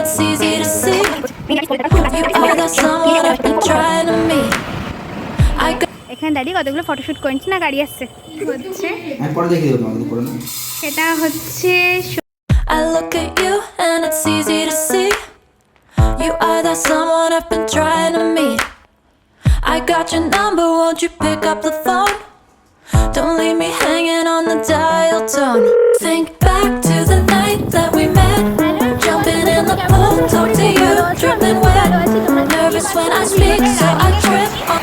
it's easy to see. You are the someone I've been trying to meet. I got এখানে দাদি কতগুলো photoshoot করেছি না, গাড়ি আসছে হচ্ছে পরে দেখিয়ে দেবো তোমাকে পরে না। সেটা হচ্ছে I look at you and it's easy to see. You are the someone I've been trying to meet. I got your number, won't you pick up the phone? Don't leave me hanging on the dial tone. Think back to the night that we met. Jumping in the pool, talk to you, dripping wet. Nervous when I speak, so I trip on.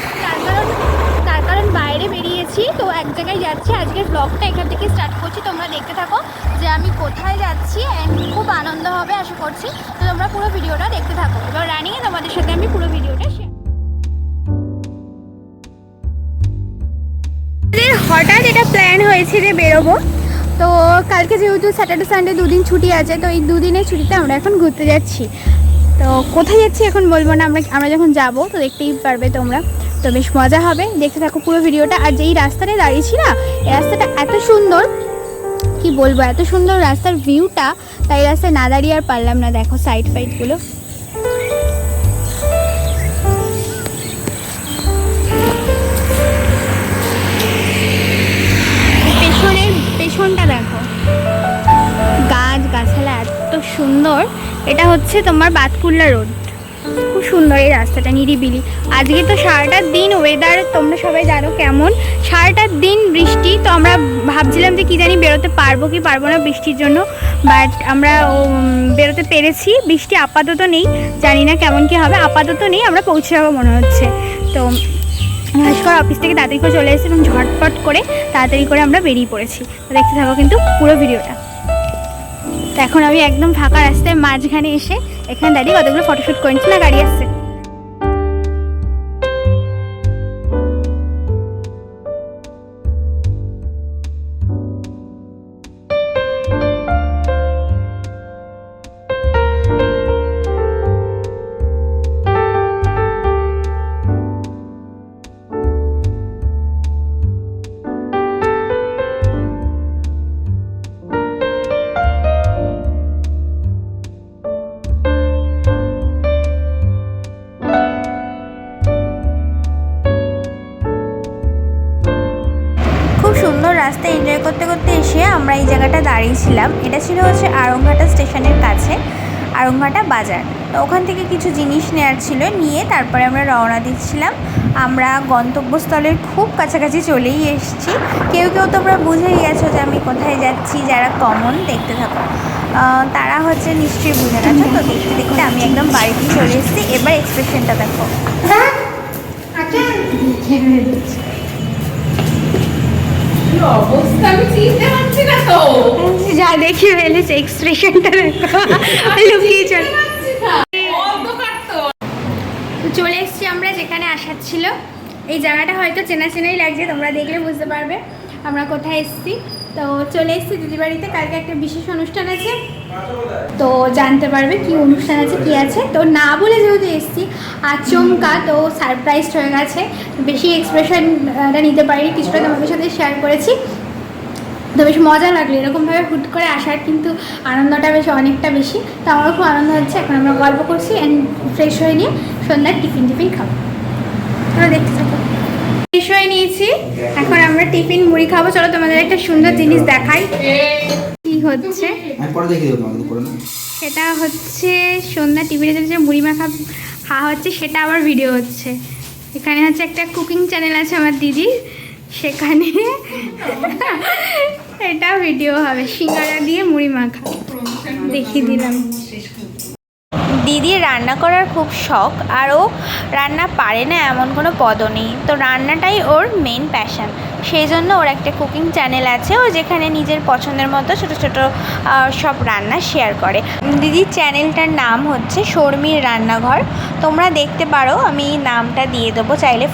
তার কারণ বাইরে বেরিয়েছি তো এক জায়গায় যাচ্ছি। আজকের ব্লগটা এখান থেকে স্টার্ট করছি, তোমরা দেখতে থাকো যে আমি কোথায় যাচ্ছি। খুব আনন্দ হবে আশা করছি, তো তোমরা পুরো ভিডিওটা দেখতে থাকো। এবার রানিংয়ে তোমাদের সাথে আমি পুরো ভিডিওটা হঠাৎ এটা প্ল্যান হয়েছে যে বেরোবো। তো কালকে যেহেতু স্যাটারডে সানডে দুদিন ছুটি আছে, তো এই দুদিনের ছুটিতে আমরা এখন ঘুরতে যাচ্ছি। তো কোথায় যাচ্ছি এখন বলবো না, আমরা যখন যাব তো দেখতেই পারবে তোমরা। তো বেশ মজা হবে, দেখতে থাকো পুরো ভিডিওটা। আর যেই রাস্তাটায় দাঁড়িয়েছি না, এই রাস্তাটা এত সুন্দর কি বলবো, এত সুন্দর রাস্তার ভিউটা, তাই রাস্তায় না দাঁড়িয়ে আর পারলাম না। দেখো সাইড ফাইডগুলো, পেছনটা দেখো, গাছ গাছালা এত সুন্দর। এটা হচ্ছে তোমার বাতকুল্লা রোড, খুব সুন্দর এই রাস্তাটা, নিরিবিলি। আজকে তো সারাটা দিন ওয়েদার তোমরা সবাই জানো কেমন, সারাটা দিন বৃষ্টি। তো আমরা ভাবছিলাম যে কী জানি বেরোতে পারবো কি পারবো না বৃষ্টির জন্য, বাট আমরা বেরোতে পেরেছি। বৃষ্টি আপাতত নেই, জানি না কেমন কী হবে, আপাতত নেই, আমরা পৌঁছে যাবো মনে হচ্ছে। তো ভাস্কর অফিস থেকে তাড়াতাড়ি করে চলে এসেছে এবং ঝটপট করে তাড়াতাড়ি করে আমরা বেরিয়ে পড়েছি। তো দেখতে থাকো কিন্তু পুরো ভিডিওটা। তো এখন আমি একদম ফাঁকা রাস্তায় মাঝখানে এসে এখানে দাঁড়িয়ে কতগুলো ফটোশ্যুট করেছি না, গাড়ি আসছে। রাস্তা এনজয় করতে করতে এসে আমরা এই জায়গাটা দাঁড়িয়েছিলাম। এটা ছিল হচ্ছে আড়ংঘাটা স্টেশনের কাছে, আড়ংঘাটা বাজার। তো ওখান থেকে কিছু জিনিস নেওয়ার ছিল, নিয়ে তারপরে আমরা রওনা দিচ্ছিলাম। আমরা গন্তব্যস্থলের খুব কাছাকাছি চলেই এসেছি। কেউ কেউ তোমরা বুঝেই গেছো যে আমি কোথায় যাচ্ছি, যারা কমন দেখতে থাকো তারা হচ্ছে নিশ্চয়ই বুঝে গেছো। তো দেখতে দেখতে আমি একদম বাড়িতে চলে এসেছি। এবার এক্সপ্রেশনটা দেখো, অবস্থা আমি চিনতে পারছি না তো, যা দেখে ফেলেছে এক্সপ্রেশনটা দেখো, লুকিয়ে চলে। তো চলে এসেছি আমরা যেখানে আসার ছিল। এই জায়গাটা হয়তো চেনা চেনাই লাগছে, তোমরা দেখলে বুঝতে পারবে আমরা কোথায় এসেছি। তো চলে এসেছি দিদি বাড়িতে, কালকে একটা বিশেষ অনুষ্ঠান আছে, তো জানতে পারবে কি অনুষ্ঠান আছে কি আছে। তো না বলে যেহেতু এসেছি আচমকা, তো সারপ্রাইজড হয়ে গেছে। বেশি এক্সপ্রেশনটা নিতে পারি, কিছুটা তোমাদের সাথে শেয়ার করেছি। তো বেশ মজা লাগলো এরকমভাবে হুট করে আসার, কিন্তু আনন্দটা বেশ অনেকটা বেশি। তো আমারও খুব আনন্দ হচ্ছে। এখন আমরা গল্প করছি অ্যান্ড ফ্রেশ হয়ে নিয়ে সন্ধ্যার টিফিন খাবো। তোমরা দেখতে থাকো। ফ্রেশ হয়ে নিয়েছি, এখন আমরা টিফিন মুড়ি খাবো। চলো তোমাদের একটা সুন্দর জিনিস দেখাই কি হচ্ছে। পরে দেখিয়ে দেবো তোমাকে পরে না। সেটা হচ্ছে সন্ধ্যা টিভিতে যে মুড়ি মাখা খাওয়া হচ্ছে, সেটা আবার ভিডিও হচ্ছে। এখানে হচ্ছে একটা কুকিং চ্যানেল আছে আমার দিদি, সেখানে এটা ভিডিও হবে, সিঙ্গারা দিয়ে মুড়ি মাখা দেখিয়ে দিলাম। দিদির রান্না করার খুব শখ, আর ও রান্না পারে না এমন কোনো পদও নেই। তো রান্নাটাই ওর মেন প্যাশন, সেই জন্য ওর একটা কুকিং চ্যানেল আছে, ও যেখানে নিজের পছন্দের মতো ছোটো ছোটো সব রান্না শেয়ার করে। দিদির চ্যানেলটার নাম হচ্ছে শর্মির রান্নাঘর, তোমরা দেখতে পারো, আমি নামটা দিয়ে দেবো, চাইলে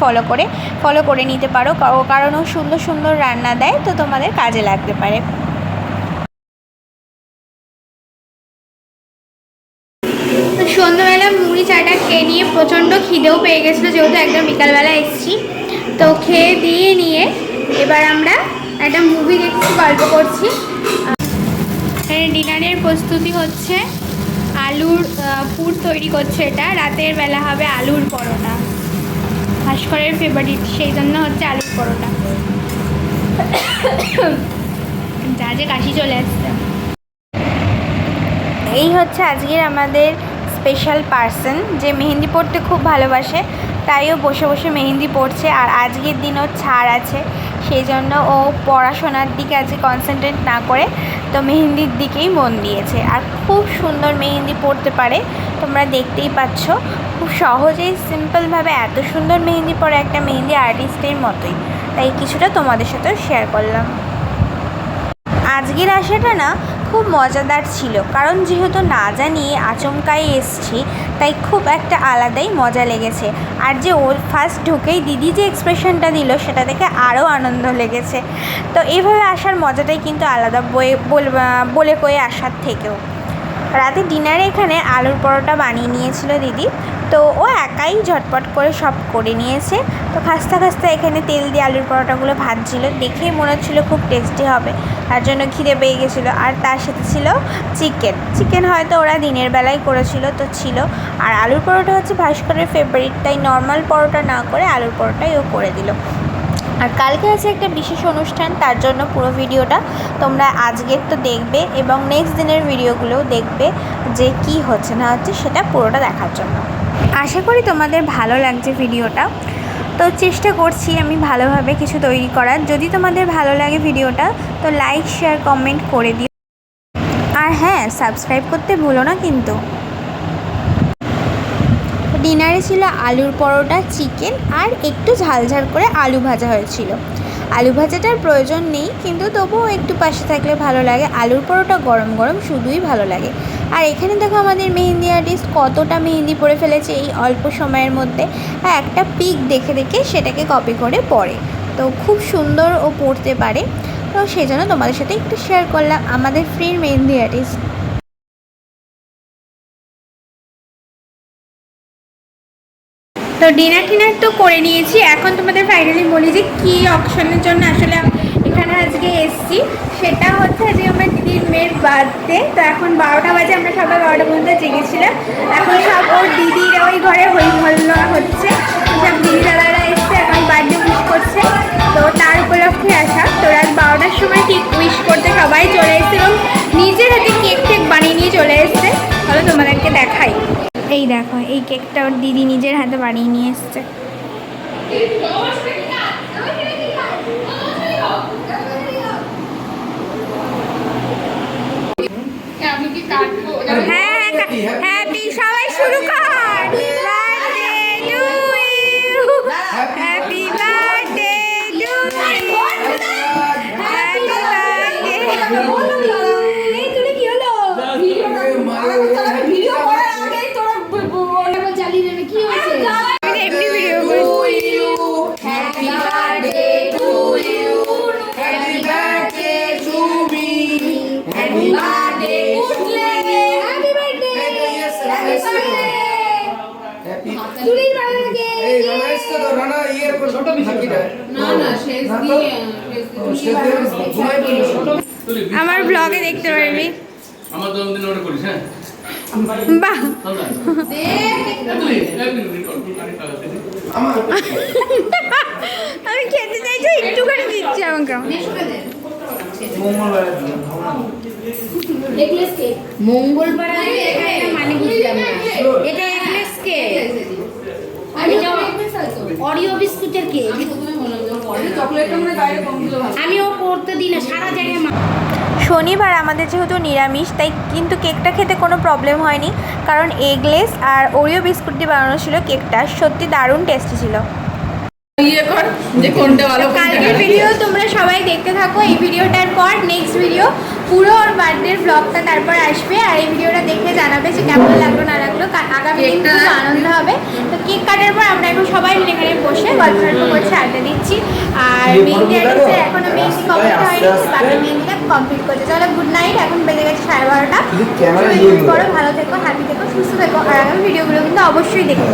ফলো করে নিতে পারো, কারণ ও সুন্দর সুন্দর রান্না দেয়, তো তোমাদের কাজে লাগতে পারে। সন্ধ্যাবেলা মুড়ি চাটা খেয়ে নিয়ে প্রচণ্ড খিদেও পেয়ে গেছিলো, যেহেতু একদম বিকালবেলা এসেছি। তো খেয়ে দিয়ে নিয়ে এবার আমরা একটা মুভি দেখছি, গল্প করছি। ডিনারের প্রস্তুতি হচ্ছে, আলুর পুর তৈরি করছে। এটা রাতের বেলা হবে আলুর পরোটা, ভাস্করের ফেভারিট, সেই জন্য হচ্ছে আলুর পরোটা। যা যে কাশি চলে আসছে। এই হচ্ছে আজকের আমাদের স্পেশাল পার্সন, যে মেহেন্দি পড়তে খুব ভালোবাসে, তাইও বসে বসে মেহেন্দি পড়ছে। আর আজকের দিনও ছাড় আছে, সেই জন্য ও পড়াশোনার দিকে আজকে কনসেন্ট্রেট না করে তো মেহেন্দির দিকেই মন দিয়েছে। আর খুব সুন্দর মেহেন্দি পড়তে পারে, তোমরা দেখতেই পাচ্ছ। খুব সহজেই সিম্পলভাবে এত সুন্দর মেহেন্দি পড়ে একটা মেহেন্দি আর্টিস্টের মতোই। তাই কিছুটা তোমাদের সাথেও শেয়ার করলাম। আজকের আসাটা না খুব মজাদার ছিল, কারণ যেহেতু না জানিয়ে আচমকাই এসছি, তাই খুব একটা আলাদাই মজা লেগেছে। আর যে ওর ফার্স্ট ঢুকেই দিদি যে এক্সপ্রেশনটা দিল, সেটা দেখে আরও আনন্দ লেগেছে। তো এইভাবে আসার মজাটাই কিন্তু আলাদা, বলে কয়ে আসার থেকেও। রাতে ডিনারে এখানে আলুর পরোটা বানিয়ে নিয়েছিল দিদি, তো ও একাই ঝটপট করে সব করে নিয়েছে। তো খাস্তা খাস্তা এখানে তেল দিয়ে আলুর পরোটাগুলো ভাজছিল, দেখেই মনে হচ্ছিলো খুব টেস্টি হবে, তার জন্য খিদে পেয়ে গেছিলো। আর তার সাথে ছিল চিকেন হয়তো ওরা দিনের বেলায় করেছিল, তো ছিল। আর আলুর পরোটা হচ্ছে ভাস্করের ফেভারিট, তাই নর্মাল পরোটা না করে আলুর পরোটাই ও করে দিল। আর কালকে আছে একটা বিশেষ অনুষ্ঠান, তার জন্য পুরো ভিডিওটা তোমরা আজকের তো দেখবে এবং নেক্সট দিনের ভিডিওগুলোও দেখবে, যে কি হচ্ছে না হচ্ছে সেটা পুরোটা দেখার জন্য। আশা করি তোমাদের ভালো লাগছে ভিডিওটা। তো চেষ্টা করছি আমি ভালোভাবে কিছু তৈরি করার। যদি তোমাদের ভালো লাগে ভিডিওটা, তো লাইক শেয়ার কমেন্ট করে দিও। আর হ্যাঁ, সাবস্ক্রাইব করতে ভুলো না কিন্তু। ডিনারে ছিল আলুর পরোটা, চিকেন আর একটু ঝালঝাল করে আলু ভাজা হয়েছিল। আলু ভাজাটার প্রয়োজন নেই, কিন্তু তবুও একটু পাশে থাকলে ভালো লাগে। আলুর পরোটা গরম গরম শুধুই ভালো লাগে। আর এখানে দেখো আমাদের মেহেন্দি আর্টিস্ট কতটা মেহেন্দি পরে ফেলেছে এই অল্প সময়ের মধ্যে। আর একটা পিক দেখে দেখে সেটাকে কপি করে পরে, তো খুব সুন্দর ও পড়তে পারে। তো সেই জন্য তোমাদের সাথে একটু শেয়ার করলাম আমাদের ফ্রির মেহেন্দি আর্টিস্ট। তো ডিনার তো করে নিয়েছি। এখন তোমাদের ফাইনালি বলি যে কী অকশনের জন্য আসলে এখানে আজকে এসছি। সেটা হচ্ছে আজকে আমার দিদির মেয়ের বার্থডে। তো এখন 12টা বাজে, আমরা সবাই 12টা পর্যন্ত জেগেছিলাম। এখন সব ওর দিদির ওই ঘরে হই হল্লা হচ্ছে, সব দিদি দাদারা এসছে, এখন বার্থডে উইশ করছে। তো তার উপলক্ষে আসা। তো রাত 12টার সময় ঠিক উইশ করতে সবাই চলে এসছে এবং নিজের হাতে কেক বানিয়ে নিয়ে চলে এসছে। তাহলে তোমাদেরকে দেখাই। এই দেখো, এই কেকটা ওর দিদি নিজের হাতে বানিয়ে নিয়ে এসছে। হ্যাঁ, হ্যাপি, সবাই শুরু কর। Birthday to you, happy birthday to you, happy birthday. এই তুমি কি হলো? ভিডিও করার আগে তোরা চালিয়ে দেবে, কি হয়েছে? এমনি ভিডিও করি। Happy birthday to you, happy birthday to me, happy birthday উঠলে, হ্যাপি বার্থডে, হ্যাপি বার্থডে। তুই রানা লাগে এই রানা এসে তো রানা ইয়ে করে ছোট মিষ্টি না শেষ দিয়ে আমার ব্লগে দেখতে পারবি। আমার জন্মদিন ওটা করিস, হ্যাঁ বাহ, আমি খেতে চাইছি, একটুখানি দিচ্ছি আমাকে। মঙ্গলবার মানে বুঝলাম না, এটা এগলেস কেক, অরিও বিস্কুটের কেক। আমি ও করতে দিই না, সারা জায়গায়। শনিবার আমাদের যেহেতু নিরামিষ, তাই কিন্তু কেকটা খেতে কোনো প্রবলেম হয়নি, কারণ এগলেস আর ওরিও বিস্কুট দিয়ে বানানো ছিল কেকটা। সত্যি দারুণ টেস্টি ছিল। কালকের ভিডিও তোমরা সবাই দেখতে থাকো। এই ভিডিওটার পর নেক্সট ভিডিও পুরো ওর বার্থডের ব্লগটা তারপর আসবে। আর এই ভিডিওটা দেখে জানাবে যে কেমন লাগলো না লাগলো। আগামী দিন খুব আনন্দ হবে। তো কেক কাটার পর আমরা এখন সবাই মিলে এখানে বসে গল্প করছি, আড্ডা দিচ্ছি। আর মেহেন্দি আর্টিস্টের এখনো মেহেন্দি কমপ্লিট হয়নি, বাকি মেহেন্দিটা কমপ্লিট করছে। তাহলে গুড নাইট, এখন বেজে গেছে 12:30। করো, ভালো থেকো, হ্যাপি থেকো, সুস্থ থেকো। আর আগামী ভিডিওগুলো কিন্তু অবশ্যই দেখো।